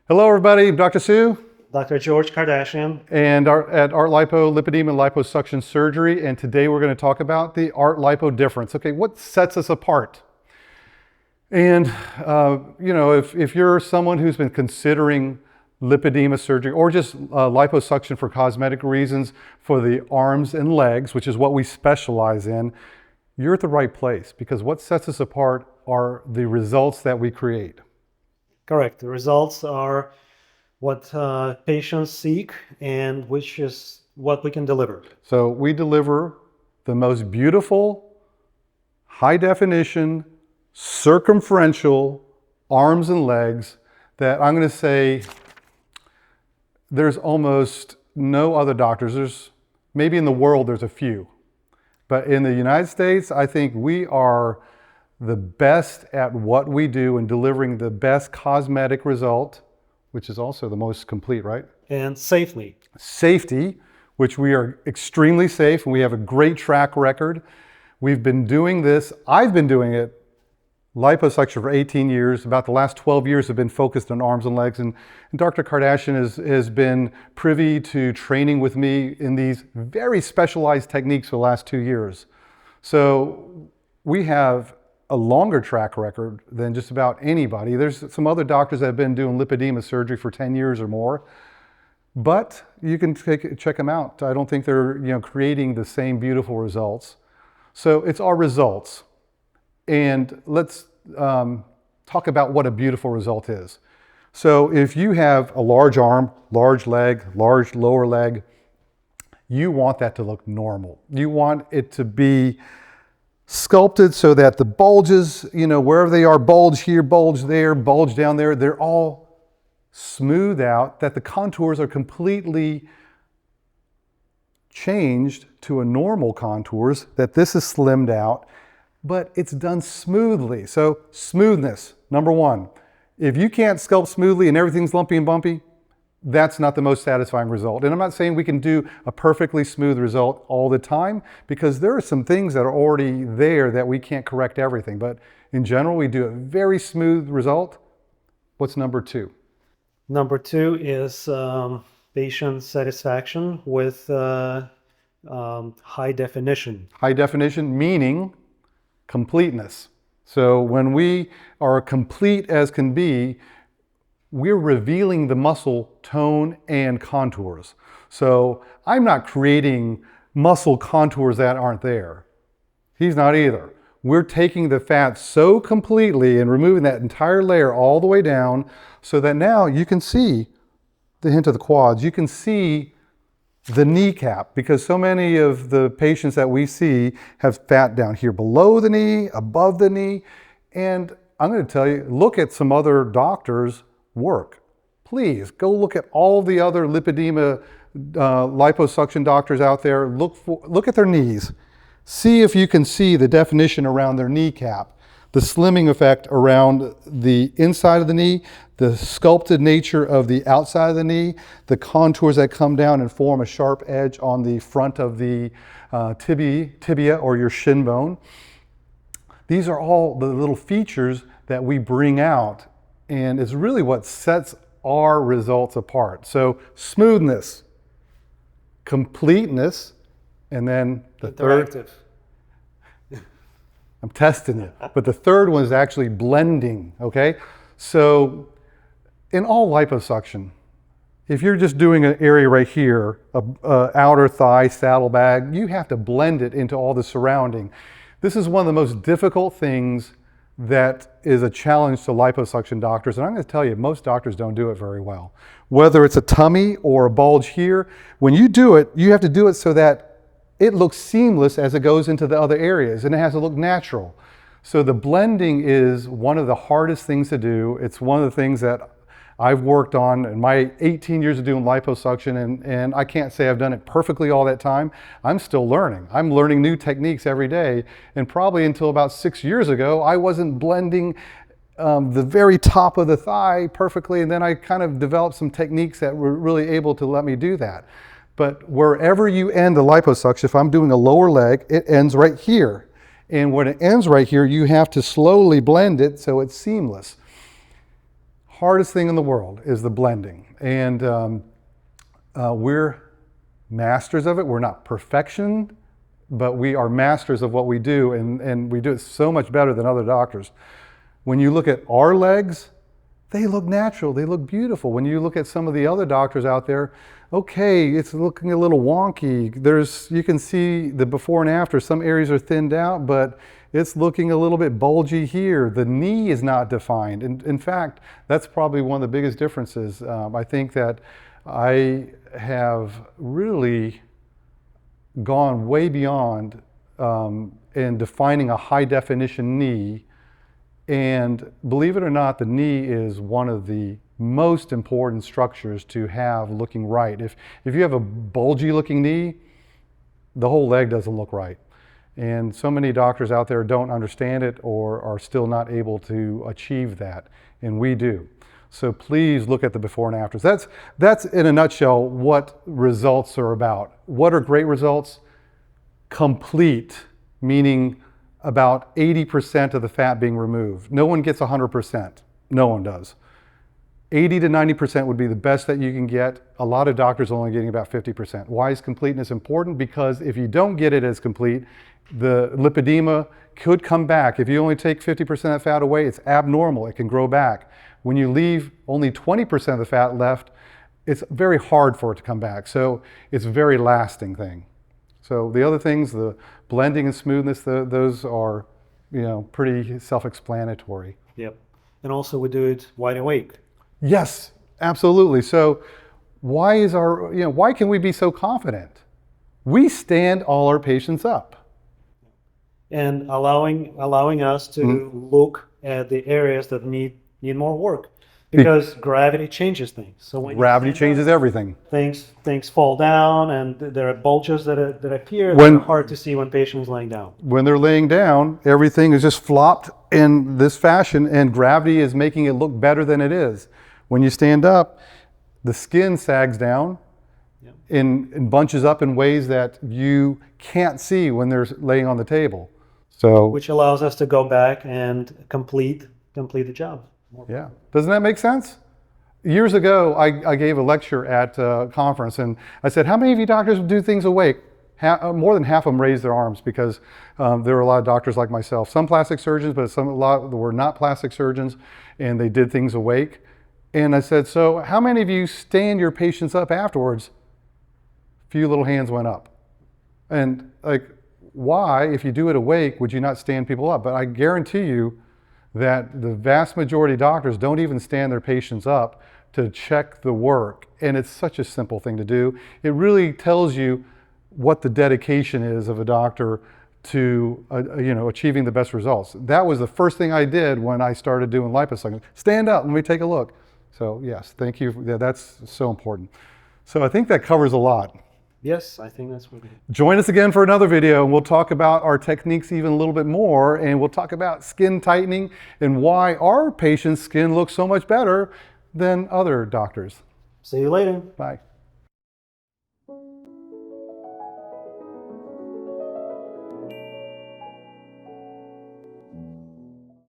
Hello everybody, I'm Dr. Sue. Dr. George Kardashian. And at Artlipo Lipedema Liposuction Surgery, and today we're going to talk about the Artlipo Difference. Okay, what sets us apart? And if you're someone who's been considering lipedema surgery or just liposuction for cosmetic reasons for the arms and legs, which is what we specialize in, you're at the right place, because what sets us apart are the results that we create. Correct. The results are what patients seek, and which is what we can deliver. So we deliver the most beautiful, high definition, circumferential arms and legs that I'm going to say there's almost no other doctors. There's maybe in the world there's a few, but in the United States, I think we are the best at what we do and delivering the best cosmetic result, which is also the most complete, right? And safely. Safety, which we are extremely safe, and we have a great track record. We've been doing this, I've been doing it, liposuction for 18 years. About the last 12 years have been focused on arms and legs. And Dr. Kardashian has been privy to training with me in these very specialized techniques for the last 2 years. So we have a longer track record than just about anybody. There's some other doctors that have been doing lipedema surgery for 10 years or more, but you can check them out. I don't think they're creating the same beautiful results. So it's our results. And let's talk about what a beautiful result is. So if you have a large arm, large leg, large lower leg, you want that to look normal. You want it to be sculpted so that the bulges, wherever they are, bulge here, bulge there, bulge down there, they're all smooth out, that the contours are completely changed to a normal contours, that this is slimmed out, but it's done smoothly. So smoothness, number one. If you can't sculpt smoothly and everything's lumpy and bumpy, that's not the most satisfying result. And I'm not saying we can do a perfectly smooth result all the time, because there are some things that are already there that we can't correct everything. But in general, we do a very smooth result. What's number two? Number two is patient satisfaction with high definition. High definition meaning completeness. So when we are complete as can be, we're revealing the muscle tone and contours. So I'm not creating muscle contours that aren't there. He's not either. We're taking the fat so completely and removing that entire layer all the way down so that now you can see the hint of the quads. You can see the kneecap, because so many of the patients that we see have fat down here below the knee, above the knee. And I'm going to tell you, look at some other doctors' work. Please go look at all the other lipedema liposuction doctors out there. Look at their knees. See if you can see the definition around their kneecap, the slimming effect around the inside of the knee, the sculpted nature of the outside of the knee, the contours that come down and form a sharp edge on the front of the tibia or your shin bone. These are all the little features that we bring out, and it's really what sets our results apart. So smoothness, completeness, and then the third. I'm testing it. But the third one is actually blending, okay? So in all liposuction, if you're just doing an area right here, a outer thigh saddlebag, you have to blend it into all the surrounding. This is one of the most difficult things that is a challenge to liposuction doctors. And I'm going to tell you, most doctors don't do it very well. Whether it's a tummy or a bulge here, when you do it, you have to do it so that it looks seamless as it goes into the other areas, and it has to look natural. So the blending is one of the hardest things to do. It's one of the things that I've worked on in my 18 years of doing liposuction, and I can't say I've done it perfectly all that time. I'm still learning. I'm learning new techniques every day, and probably until about 6 years ago, I wasn't blending the very top of the thigh perfectly, and then I kind of developed some techniques that were really able to let me do that. But wherever you end the liposuction, if I'm doing a lower leg, it ends right here. And when it ends right here, you have to slowly blend it so it's seamless. hardest thing in the world is the blending. And we're masters of it. We're not perfection, but we are masters of what we do, and we do it so much better than other doctors. When you look at our legs, they look natural, they look beautiful. When you look at some of the other doctors out there, okay, it's looking a little wonky. You can see the before and after. Some areas are thinned out, but it's looking a little bit bulgy here. The knee is not defined. And in fact, that's probably one of the biggest differences. I think that I have really gone way beyond in defining a high definition knee. And believe it or not, the knee is one of the most important structures to have looking right. If you have a bulgy looking knee, the whole leg doesn't look right. And so many doctors out there don't understand it or are still not able to achieve that, and we do. So please look at the before and afters. That's in a nutshell what results are about. What are great results? Complete, meaning about 80% of the fat being removed. No one gets 100%. No one does. 80 to 90% would be the best that you can get. A lot of doctors are only getting about 50%. Why is completeness important? Because if you don't get it as complete, the lipedema could come back. If you only take 50% of the fat away, it's abnormal. It can grow back. When you leave only 20% of the fat left, it's very hard for it to come back. So it's a very lasting thing. So the other things, the blending and smoothness, those are, pretty self-explanatory. Yep. And also we do it wide awake. Yes, absolutely. So why can we be so confident? We stand all our patients up. And allowing us to look at the areas that need more work, because gravity changes things. So when gravity changes everything. Things fall down, and there are bulges that appear that are hard to see when patients laying down. When they're laying down, everything is just flopped in this fashion, and gravity is making it look better than it is. When you stand up, the skin sags down and bunches up in ways that you can't see when they're laying on the table. So, which allows us to go back and complete the job. Yeah. Doesn't that make sense? Years ago, I gave a lecture at a conference, and I said, how many of you doctors do things awake? More than half of them raised their arms, because there were a lot of doctors like myself. Some plastic surgeons, but a lot were not plastic surgeons, and they did things awake. And I said, so how many of you stand your patients up afterwards? A few little hands went up. And why, if you do it awake, would you not stand people up? But I guarantee you that the vast majority of doctors don't even stand their patients up to check the work. And it's such a simple thing to do. It really tells you what the dedication is of a doctor to achieving the best results. That was the first thing I did when I started doing liposuction. Stand up, let me take a look. So yes, thank you. Yeah, that's so important. So I think that covers a lot. Yes, I think that's what it is. Join us again for another video, and we'll talk about our techniques even a little bit more, and we'll talk about skin tightening and why our patients' skin looks so much better than other doctors. See you later. Bye.